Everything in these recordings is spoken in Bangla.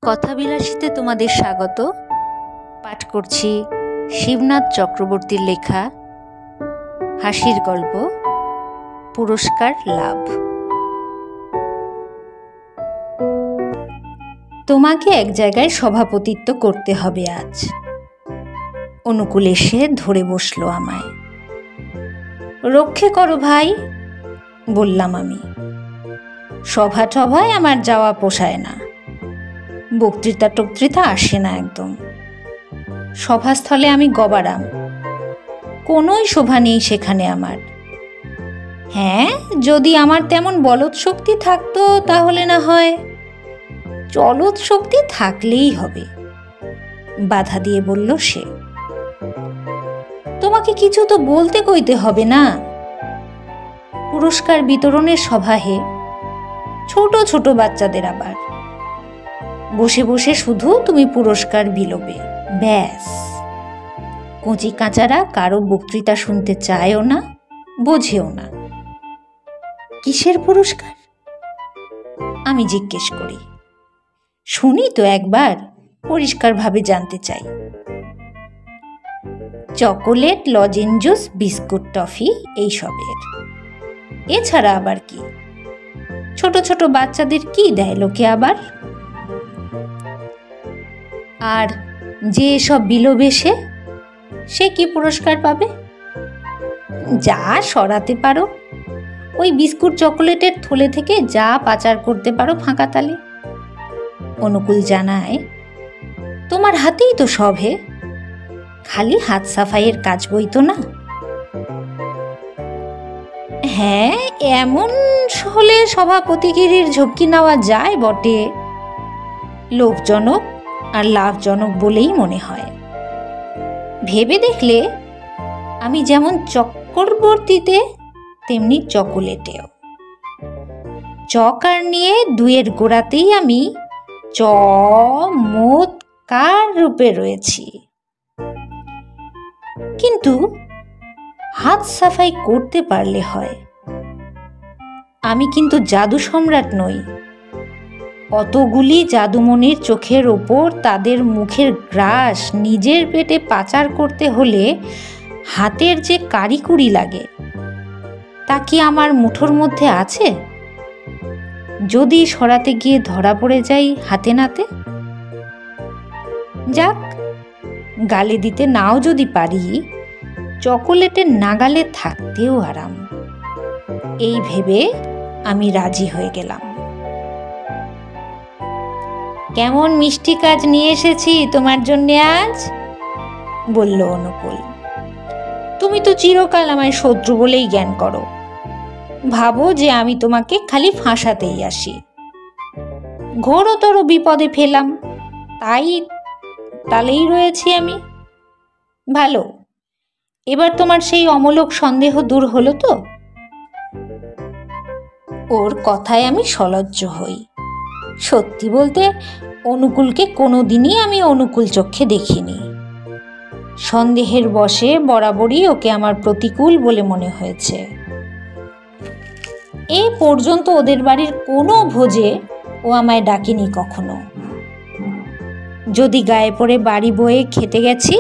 কথাবিলাসীতে তোমাদের স্বাগত। পাঠ করছি শিবনাথ চক্রবর্তীর লেখা হাসির গল্প পুরস্কার লাভ। তোমাকে এক জায়গায় সভাপতিত্ব করতে হবে আজ। অনুকূল এসে ধরে বসলো আমায়। রক্ষে করো ভাই, বললাম আমি। সভা টভায় আমার যাওয়া পোষায় না, বক্তৃতা টক্তৃতা আসে না একদম। সভাস্থলে আমি গবারাম, কোনোই শোভা নেই সেখানে আমার। হ্যাঁ, যদি আমার তেমন বলদ শক্তি থাকতো তাহলে না হয়। চলৎ শক্তি থাকলেই হবে, বাধা দিয়ে বলল সে। তোমাকে কিছু তো বলতে কইতে হবে না। পুরস্কার বিতরণের সভাহে, ছোট ছোট বাচ্চাদের আবার। বসে বসে শুধু তুমি পুরস্কার বিলোবে, ব্যাস। কচি কাঁচারা কারো বক্তৃতা শুনতে চায়ও না, বোঝেও না। কিসের পুরস্কার? আমি জিজ্ঞেস করি। শুনি তো একবার, পরিষ্কারভাবে জানতে চাই। চকোলেট, লজেঞ্জুস, বিস্কুট, টফি এইসবের। এছাড়া আবার কি? ছোট ছোট বাচ্চাদের কি দেয় লোকে আবার? আর যে সব বিলোবে সে কি পুরস্কার পাবে? যা সরাতে পারো, ওই বিস্কুট চকোলেটের থলে থেকে যা পাচার করতে পারো ফাঁকা তালে। অনুকূল জানায়, তোমার হাতেই তো সব হে, খালি হাত সাফাইয়ের কাজ বইতো না। হ্যাঁ, এমন হলে সভাপতিগিরির ঝক্কি নেওয়া যায় বটে। লোভজনক আর লাভজনক বলেই মনে হয়। ভেবে দেখলে আমি যেমন চক্রবর্তীতে তেমনি চকোলেটেও। চকার নিয়ে দুয়ের গোড়াতেই আমি চমৎকার রূপে রয়েছি। কিন্তু হাত সাফাই করতে পারলে হয়। আমি কিন্তু জাদু সম্রাট নই। অতগুলি জাদুমণির চোখের ওপর তাদের মুখের গ্রাস নিজের পেটে পাচার করতে হলে হাতের যে কারিকুরি লাগে, তা কি আমার মুঠোর মধ্যে আছে? যদি সরাতে গিয়ে ধরা পড়ে যাই হাতে নাতে? যাক, গালে দিতে নাও যদি পারি, চকোলেটের নাগালে থাকতেও আরাম। এই ভেবে আমি রাজি হয়ে গেলাম। কেমন মিষ্টি কাজ নিয়ে এসেছি তোমার জন্য আজ, বলল অনুকূল। তুমি তো চিরকাল আমায় শত্রু বলেই জ্ঞান করো। ভাবো যে আমি তোমাকে খালি ফাঁসাতেই আসি। ঘোরতর বিপদে ফেলাম, তালেই রয়েছি আমি। ভালো, এবার তোমার সেই অমূলক সন্দেহ দূর হলো তো? ওর কথায় আমি সলজ্জ হই। সত্যি বলতে অনুকূলকে কোনোদিনই আমি অনুকূল চক্ষে দেখিনি। সন্দেহের বশে বরাবরই ওকে আমার প্রতিকূল বলে মনে হয়েছে। এই পর্যন্ত ওদের বাড়ির কোনো ভোজে ও আমায় ডাকেনি কখনো। যদি গায়ে পড়ে বাড়ি বয়ে খেতে গেছি,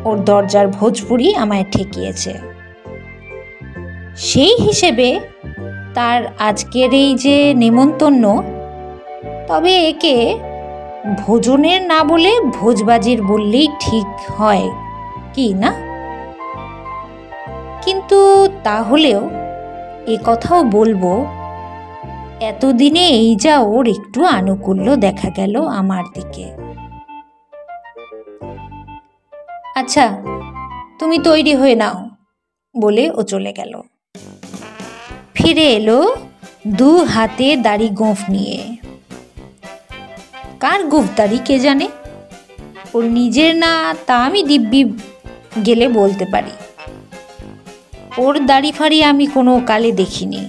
ওর দরজার ভোজপুরি আমায় ঠেকিয়েছে। সেই হিসেবে তার আজকের এই যে নেমন্তন্ন, তবে একে ভোজনের না বলে ভোজবাজির বললেই ঠিক হয় কি না? কিন্তু তাহলেও এ কথাও বলবো, এতদিনে এই যা ওর একটু আনুকূল্য দেখা গেল আমার দিকে। আচ্ছা, তুমি তৈরি হয়ে নাও, বলে ও চলে গেল। ফিরে এলো দু হাতে দাড়ি গোঁফ নিয়ে। কার গোঁফ দাড়ি কে জানে? ওর নিজের না, তা আমি দিব্যি গেলে বলতে পারি। ওর দাড়ি ফাড়ি আমি কোনো কালে দেখিনি।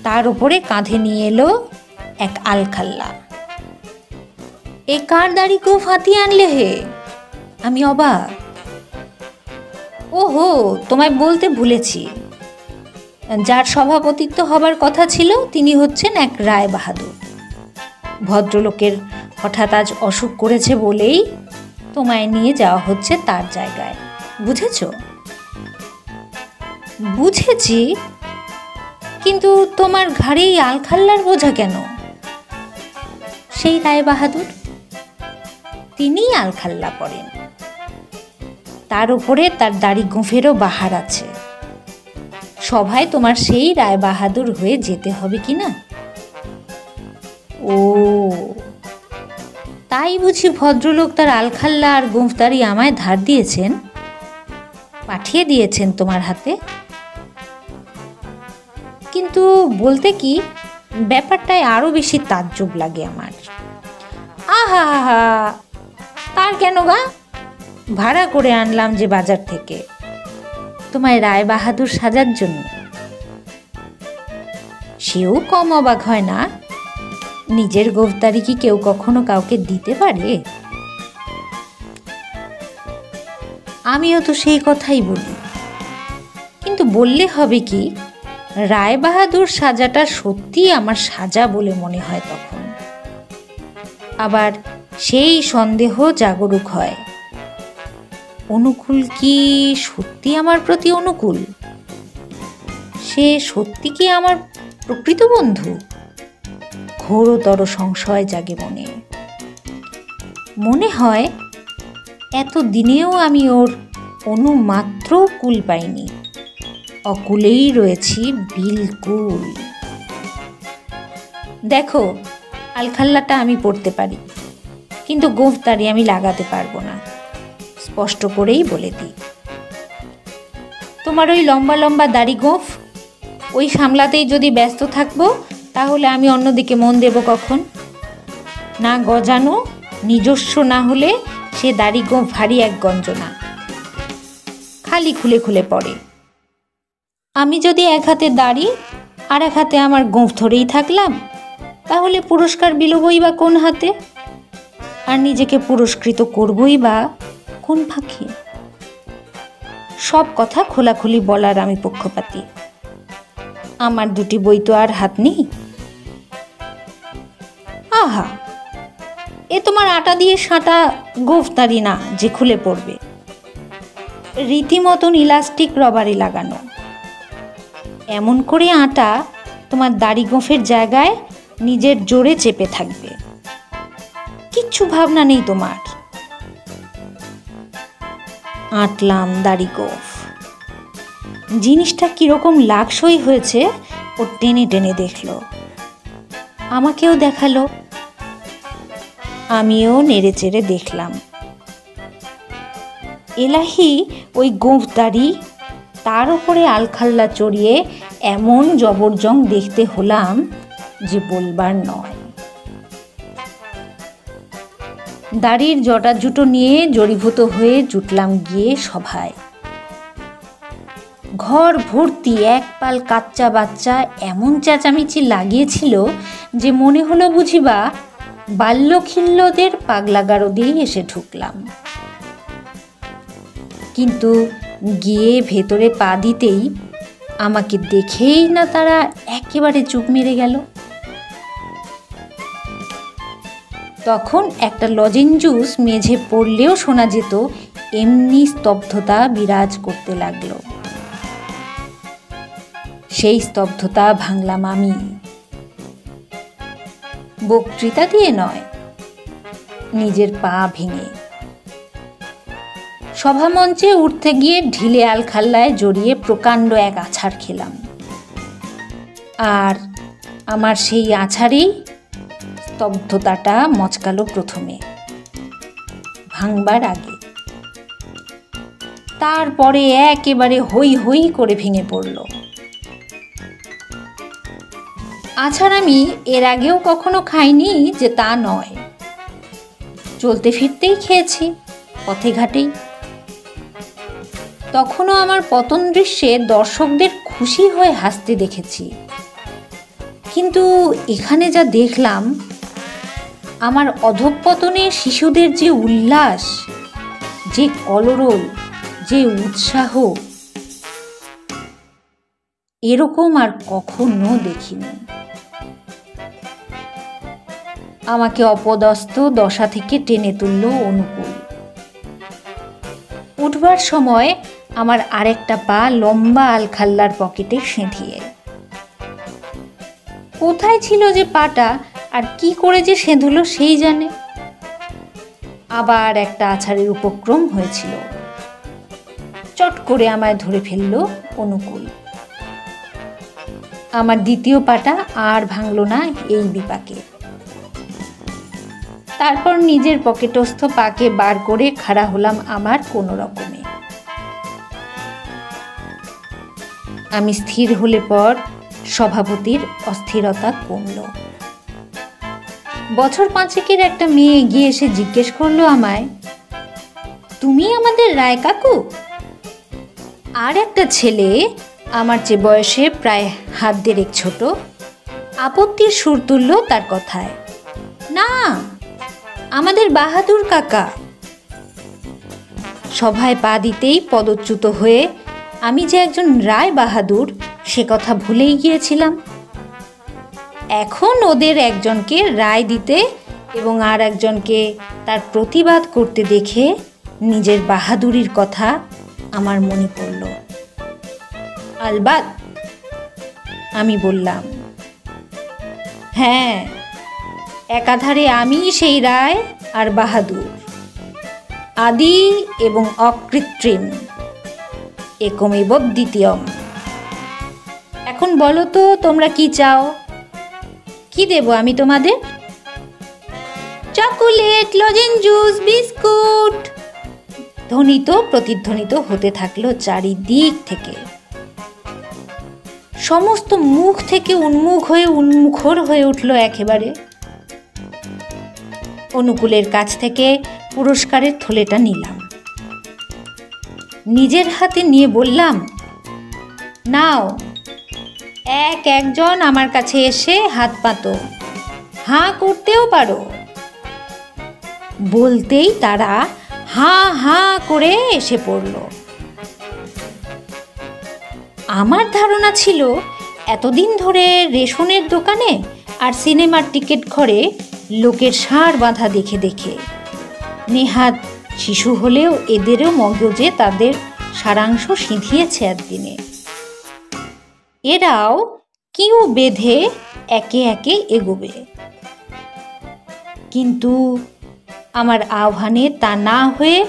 তার উপরে কাঁধে নিয়ে এলো এক আলখাল্লা। এ কার দাড়ি গোঁফ হাতিয়ে আনলে হে? আমি অবাক। ওহো, তোমায় বলতে ভুলেছি, যার সভাপতিত্ব হবার কথা ছিল তিনি হচ্ছেন এক রায় বাহাদুর। ভদ্রলোকের হঠাৎ আজ অসুখ করেছে বলেই তোমায় নিয়ে যাওয়া হচ্ছে তার জায়গায়, বুঝেছ? বুঝেছি, কিন্তু তোমার ঘাড়েই আলখাল্লার বোঝা কেন? সেই রায়বাহাদুর, তিনিই আলখাল্লা পড়েন। তার উপরে তার দাড়ি গোঁফেরও বাহার আছে। সভায় তোমার সেই রায়বাহাদুর হয়ে যেতে হবে কি না? ও, তাই বুঝি ভদ্রলোক তার আলখাল্লা আর গোঁফদাড়ি আমায় ধার দিয়েছেন, পাঠিয়ে দিয়েছেন তোমার হাতে? কিন্তু বলতে কি, ব্যাপারটায় আরো বেশি তাজ্জব লাগে আমার। আহা হা, তার কেন গা? ভাড়া করে আনলাম যে বাজার থেকে, তোমায় রায়বাহাদুর সাজার জন্য। সেও কম অবাক হয় না। নিজের গোঁফদাড়ি কি কেউ কখনো কাউকে দিতে পারে? আমিও তো সেই কথাই বলি, কিন্তু বললে হবে কি, রায়বাহাদুর সাজাটা সত্যি আমার সাজা বলে মনে হয় তখন। আবার সেই সন্দেহ জাগরুক হয়, অনুকূল কি সত্যি আমার প্রতি অনুকূল? সে সত্যি কি আমার প্রকৃত বন্ধু? ঘোরতর সংশয় জাগে মনে। মনে হয় এত দিনেও আমি ওর অনুমাত্র কুল পাইনি, অকুলেই রয়েছি বিলকুল। দেখো, আলখাল্লাটা আমি পড়তে পারি, কিন্তু গোঁফদাড়ি আমি লাগাতে পারবো না, স্পষ্ট করেই বলে দিই। তোমার ওই লম্বা লম্বা দাড়ি গোঁফ, ওই সামলাতেই যদি ব্যস্ত থাকবো, তাহলে আমি অন্যদিকে মন দেব কখন? না গজানো, নিজস্ব না হলে সে দাড়ি গোঁফ ভারী এক গঞ্জনা, খালি খুলে খুলে পড়ে। আমি যদি এক হাতে দাড়ি আর এক হাতে আমার গোঁফ ধরেই থাকলাম, তাহলে পুরস্কার বিলোবই বা কোন হাতে? আর নিজেকে পুরস্কৃত করবই বা কোন ফাঁকে? সব কথা খোলাখুলি বলার আমি পক্ষপাতী। আমার দুটি বই তো আর হাত নেই। আহা, এ তোমার আটা দিয়ে সাঁটা গোঁফদাড়ি না যে খুলে পড়বে, রীতিমতন ইলাস্টিক রবারে লাগানো। এমন করে আটা তোমার দাড়ি গোঁফের জায়গায় নিজের জোরে চেপে থাকবে, কিচ্ছু ভাবনা নেই তোমার। আঁটলাম দাড়ি গোঁফ, জিনিসটা কিরকম লাগসই হয়েছে ও টেনে টেনে দেখলো, আমাকেও দেখালো। আমিও নেড়ে চেড়ে দেখলাম। এলাহি ওই গোঁফদাড়ি, তার উপরে আলখাল্লা চড়িয়ে এমন জবরজং দেখতে হলাম যে বলবার নয়। দাড়ির জটা জুটো নিয়ে জড়ীভূত হয়ে জুটলাম গিয়ে সভায়। ঘর ভর্তি এক পাল কাচ্চা বাচ্চা এমন চেঁচামেচি লাগিয়েছিল যে মনে হলো বুঝিবা বাল্যখিল্যদের পাগলাগারো দিয়েই এসে ঢুকলাম। কিন্তু গিয়ে ভেতরে পা দিতেই আমাকে দেখেই না তারা একেবারে চুপ মেরে গেল। তখন একটা লজেঞ্জুস মেঝে পড়লেও শোনা যেত এমনি স্তব্ধতা বিরাজ করতে লাগলো। সেই স্তব্ধতা ভাঙলাম আমি, বক্তৃতা দিয়ে নয়, নিজের পা ভেঙে। সভামঞ্চে উঠতে গিয়ে ঢিলে আলখাল্লায় জড়িয়ে প্রকাণ্ড এক আছাড় খেলাম। আর আমার সেই আছাড়েই স্তব্ধতাটা মচকালো প্রথমে, ভাঙবার আগে। তারপরে একেবারে হই হই করে ভেঙে পড়ল। আছাড় আমি এর আগেও কখনো খাইনি যে তা নয়, চলতে ফিরতেই খেয়েছি, পথে ঘাটেই। তখনও আমার পতন দৃশ্যে দর্শকদের খুশি হয়ে হাসতে দেখেছি, কিন্তু এখানে যা দেখলাম, আমার অধঃপতনে শিশুদের যে উল্লাস, যে কলরোল, যে উৎসাহ, এরকম আর কখনো দেখিনি। আমাকে অপদস্থ দশা থেকে টেনে তুলল অনুকূল। উঠবার সময় আমার আরেকটা পা লম্বা আলখাল্লার পকেটে সেঁধিয়ে। কোথায় ছিল যে পাটা আর কি করে যে সেঁধুল সেই জানে। আবার একটা আছাড়ের উপক্রম হয়েছিল। চট করে আমায় ধরে ফেলল অনুকূল। আমার দ্বিতীয় পাটা আর ভাঙল না এই বিপাকে। তারপর নিজের পকেটস্থ পাকে বার করে খাড়া হলাম আমার কোনো রকমে। আমি স্থির হলে পর সভাপতির অস্থিরতা কমল। বছর 5-এর একটা মেয়ে এগিয়ে এসে জিজ্ঞেস করলো আমায়, তুমি আমাদের রায় কাকু? আর একটা ছেলে, আমার চেয়ে বয়সে প্রায় হাত দেড়েক ছোট, আপত্তির সুর তুলল তার কথায়, না, আমাদের বাহাদুর কাকা। সভায় পা দিতেই পদচ্যুত হয়ে আমি যে একজন রায় বাহাদুর সে কথা ভুলেই গিয়েছিলাম। এখন ওদের একজনকে রায় দিতে এবং আর একজনকে তার প্রতিবাদ করতে দেখে নিজের বাহাদুরির কথা আমার মনে পড়ল। আলবাত, আমি বললাম, হ্যাঁ, একাধারে আমি সেই রায় আর বাহাদুর, আদি এবং অকৃত্রিম, একমেব দ্বিতীয়ম। এখন বলো তো তোমরা কি চাও? কি দেব আমি তোমাদের? চকোলেট, লজেন, জুস, বিস্কুট ধ্বনিত প্রতিধ্বনিত হতে থাকলো চারিদিক থেকে। সমস্ত মুখ থেকে উন্মুখর হয়ে উঠল একেবারে। অনুকূলের কাছ থেকে পুরস্কারের থলেটা নিলাম, নিজের হাতে নিয়ে বললাম, নাও, একজন আমার কাছে এসে হাত পাতো, হাঁ করতেও পারো। বলতেই তারা হাঁ হাঁ করে এসে পড়ল। আমার ধারণা ছিল এতদিন ধরে রেশনের দোকানে আর সিনেমার টিকিট ঘরে লোকের ষাঁড় বাঁধা দেখে দেখে নেহাত শিশু হলেও এদেরও মগজে তাদের সারাংশ সিঁধিয়েছে একদিনে। এরাও কিউ বেঁধে একে একে এগোবে। কিন্তু আমার আহ্বানে তা না হয়ে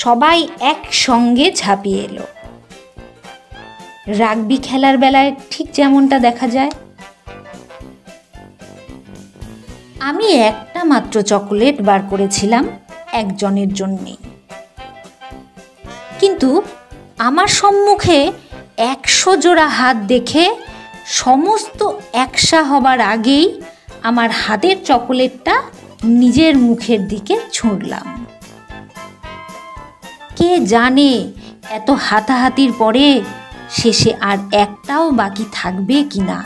সবাই একসঙ্গে ঝাঁপিয়ে এলো। রাগবি খেলার বেলায় ঠিক যেমনটা দেখা যায়। আমি একটা মাত্র চকোলেট বার করেছিলাম একজনের জন্যে, কিন্তু আমার সম্মুখে 100 জোড়া হাত দেখে সমস্ত একসা হবার আগেই আমার হাতের চকোলেটটা নিজের মুখের দিকে ছুঁড়লাম। কে জানে এত হাতাহাতির পরে শেষে আর একটাও বাকি থাকবে কিনা।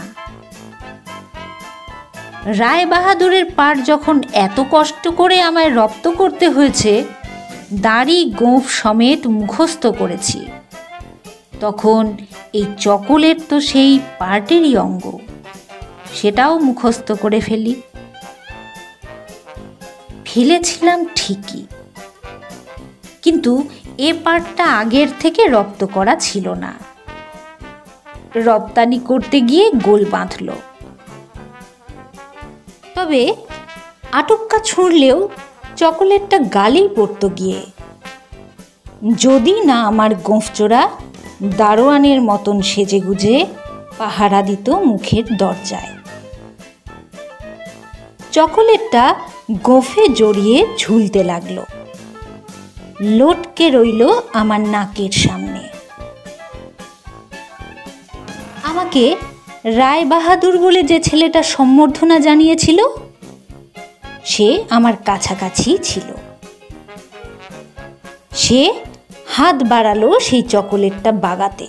রায় বাহাদুরের পার যখন এত কষ্ট করে আমায় রপ্ত করতে হয়েছে, দাড়ি গোঁফ সমেত মুখস্থ করেছি, তখন এই চকোলেট তো সেই পার্টেরই অঙ্গ, সেটাও মুখস্থ করে ফেলেছিলাম ঠিকই, কিন্তু এ পার্টটা আগের থেকে রপ্ত করা ছিল না। রপ্তানি করতে গিয়ে গোল বাঁধল। তবে আটক্কা ছুঁড়লেও চকোলেটটা গালেই পড়ত গিয়ে, যদি না আমার গোঁফচোরা দারোয়ানের মতন সেজেগুজে পাহারা দিত মুখের দরজায়। চকোলেটটা গোঁফে জড়িয়ে ঝুলতে লাগলো, লটকে রইল আমার নাকের সামনে। আমাকে রায় বাহাদুর বলে যে ছেলেটা সম্বর্ধনা জানিয়েছিল সে আমার কাছাকাছি ছিল। সে হাত বাড়ালো সেই চকোলেটটা বাগাতে,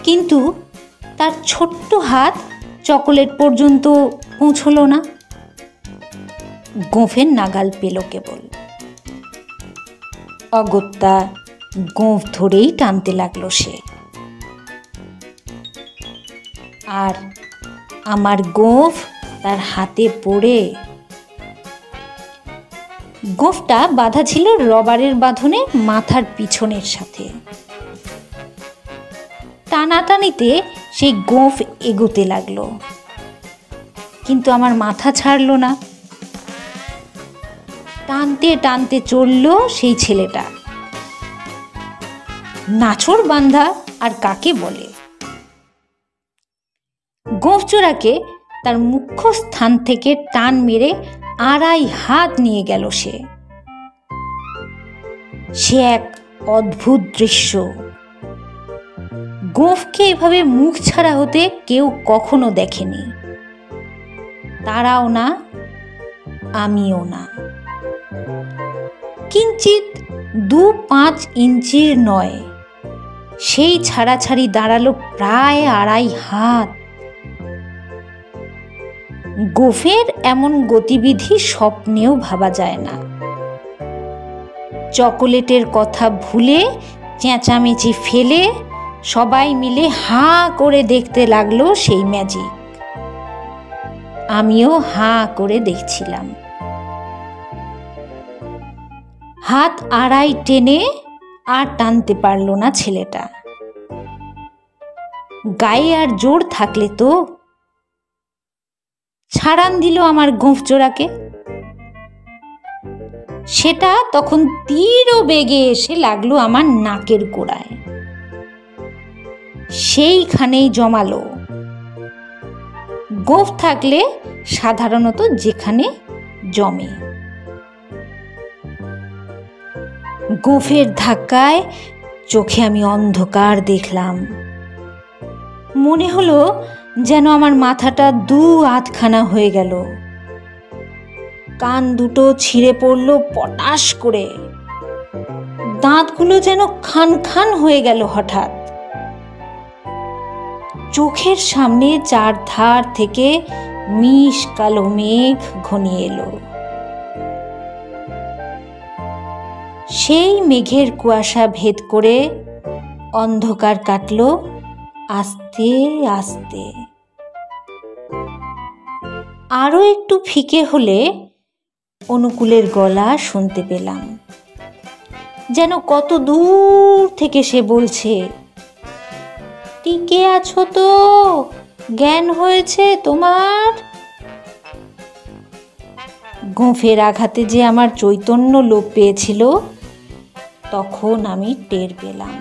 কিন্তু তার ছোট্ট হাত চকোলেট পর্যন্ত পৌঁছল না, গোঁফের নাগাল পেল কেবল। অগত্যা গোঁফ ধরেই টানতে লাগলো সে, আর আমার গোঁফ তার হাতে পড়ে। গোঁফটা বাঁধা ছিল রবারের বাঁধনে মাথার পিছনের সাথে। টানাটানিতে সেই গোঁফ এগোতে লাগলো, কিন্তু আমার মাথা ছাড়লো না। টানতে টানতে চলল সেই ছেলেটা। নাছোড় বান্ধা আর কাকে বলে! গোঁফজোড়াকে তার মুখ্য স্থান থেকে টান মেরে 2.5 হাত নিয়ে গেল সে। এক অদ্ভুত দৃশ্য। গোঁফকে এভাবে মুখ ছাড়া হতে কেউ কখনো দেখেনি, তারাও না, আমিও না। কিঞ্চিত 2-5 ইঞ্চির নয়, সেই ছাড়াছাড়ি দাঁড়ালো প্রায় 2.5 হাত। গোঁফের এমন গতিবিধি স্বপ্নেও ভাবা যায় না। চকোলেটের কথা ভুলে, চেঁচামেচি ফেলে সবাই মিলে হাঁ করে দেখতে লাগলো সেই ম্যাজিক। আমিও হাঁ করে দেখছিলাম। হাত 2.5 টেনে আর টানতে পারল না ছেলেটা। গায়ে আর জোর থাকলে তো। ছাড়ান দিল আমার গোঁফজোড়াকে। সেটা তখন তীর বেগে এসে লাগলো আমার নাকের গোড়ায়। সেইখানেই জমালো। গোঁফ থাকলে সাধারণত যেখানে জমে। গোঁফের ধাক্কায় চোখে আমি অন্ধকার দেখলাম। মনে হলো যেন আমার মাথাটা 2 আধখানা হয়ে গেল। কান দুটো ছিঁড়ে পড়ল পটাশ করে। দাঁতগুলো যেন খান খান হয়ে গেল হঠাৎ। চোখের সামনে চারধার থেকে মিশ কালো মেঘ ঘনিয়ে এলো। সেই মেঘের কুয়াশা ভেদ করে অন্ধকার কাটল আস্তে আস্তে। আরো একটু ফিকে হলে অনুকূলের গলা শুনতে পেলাম, যেন কত দূর থেকে সে বলছে, টিকে আছো তো? জ্ঞান হয়েছে তোমার? গোঁফের আঘাতে যে আমার চৈতন্য লোপ পেয়েছিল, তখন আমি টের পেলাম।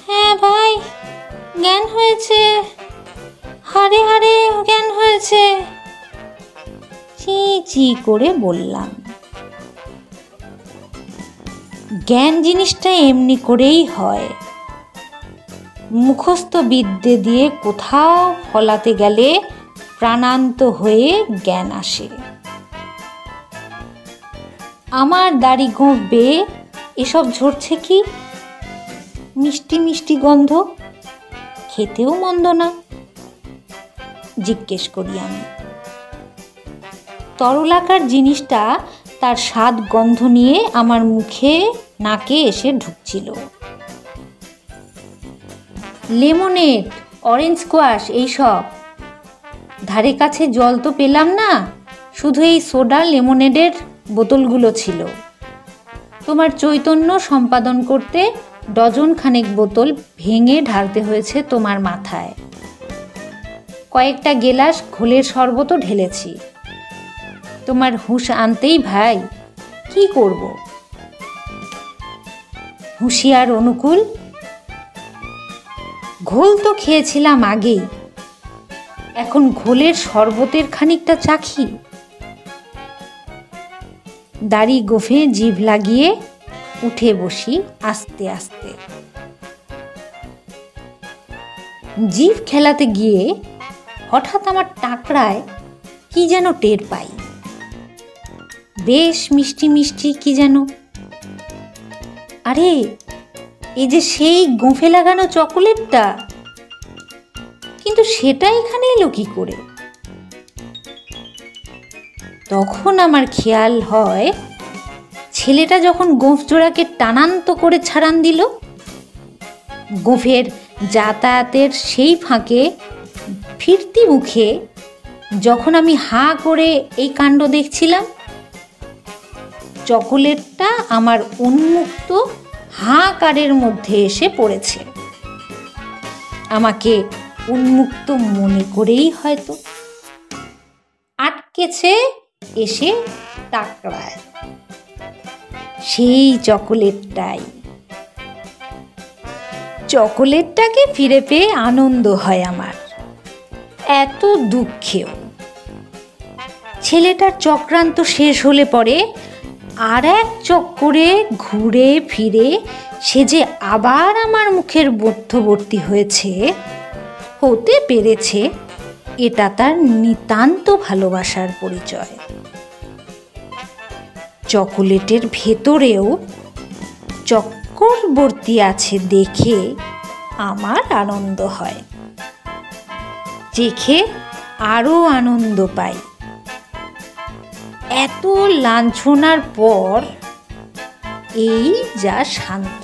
হ্যাঁ ভাই, জ্ঞান হয়েছে, হারে হারে জ্ঞান হয়েছে, চি চি করে বললাম। জ্ঞান জিনিসটা এমনি করেই হয়। মুখস্থ বিদ্যে দিয়ে কোথাও ফলাতে গেলে প্রাণান্ত হয়ে জ্ঞান আসে। আমার দাড়ি গোঁফ বেয়ে এসব ঝরছে কি? মিষ্টি মিষ্টি গন্ধ, খেতেও মন্দ না। জিজ্ঞেস করি আমি। তরলাকার জিনিসটা তার স্বাদ গন্ধ নিয়ে আমার মুখে নাকে এসে ঢুকছিল। লেমনেড, অরেঞ্জ স্কোয়াশ, এইসব। ধারে কাছে জল তো পেলাম না, শুধু এই সোডা লেমনেডের বোতলগুলো ছিল। তোমার চৈতন্য সম্পাদন করতে ডজন খানেক বোতল ভেঙে ঢালতে হয়েছে তোমার মাথায়। কয়েকটা গেলাস ঘোলের শরবতও ঢেলেছি। তোমার হুঁশ আনতেই ভাই কি করব? হুঁশিয়ার অনুকূল, ঘোল তো খেয়েছিলাম আগেই, এখন ঘোলের শরবতের খানিকটা চাখি। দাড়ি গোঁফে জিভ লাগিয়ে উঠে বসি আস্তে আস্তে। জিভ খেলাতে গিয়ে হঠাৎ আমার টাকরায় কি যেন টের পাই। বেশ মিষ্টি মিষ্টি কি যেন। আরে, এই যে সেই গোঁফে লাগানো চকোলেটটা, কিন্তু সেটা এখানে এলো কি করে? তখন আমার খেয়াল হয়, ছেলেটা যখন গোঁফ জোড়াকে টানান্ত করে ছাড়ান দিল, গোঁফের যাতায়াতের সেই ফাঁকে ফিরতি মুখে যখন আমি হাঁ করে এই কাণ্ড দেখছিলাম, চকোলেটটা আমার উন্মুক্ত হাঁকারের মধ্যে এসে পড়েছে। আমাকে উন্মুক্ত মনে করেই হয়তো আটকেছে এসে টাকরায়। সেই চকোলেটটাই। চকোলেটটাকে ফিরে পেয়ে আনন্দ হয় আমার, এত দুঃখেও। ছেলেটার চক্রান্ত শেষ হলে পরে আর এক চক্করে ঘুরে ফিরে সে যে আবার আমার মুখের মধ্যবর্তী হতে পেরেছে, এটা তার নিতান্ত ভালোবাসার পরিচয়। চকোলেটের ভেতরেও চক্করবর্তী আছে দেখে আমার আনন্দ হয়, চেখে আরো আনন্দ পাই। এত লাঞ্ছনার পর এই যা শান্ত।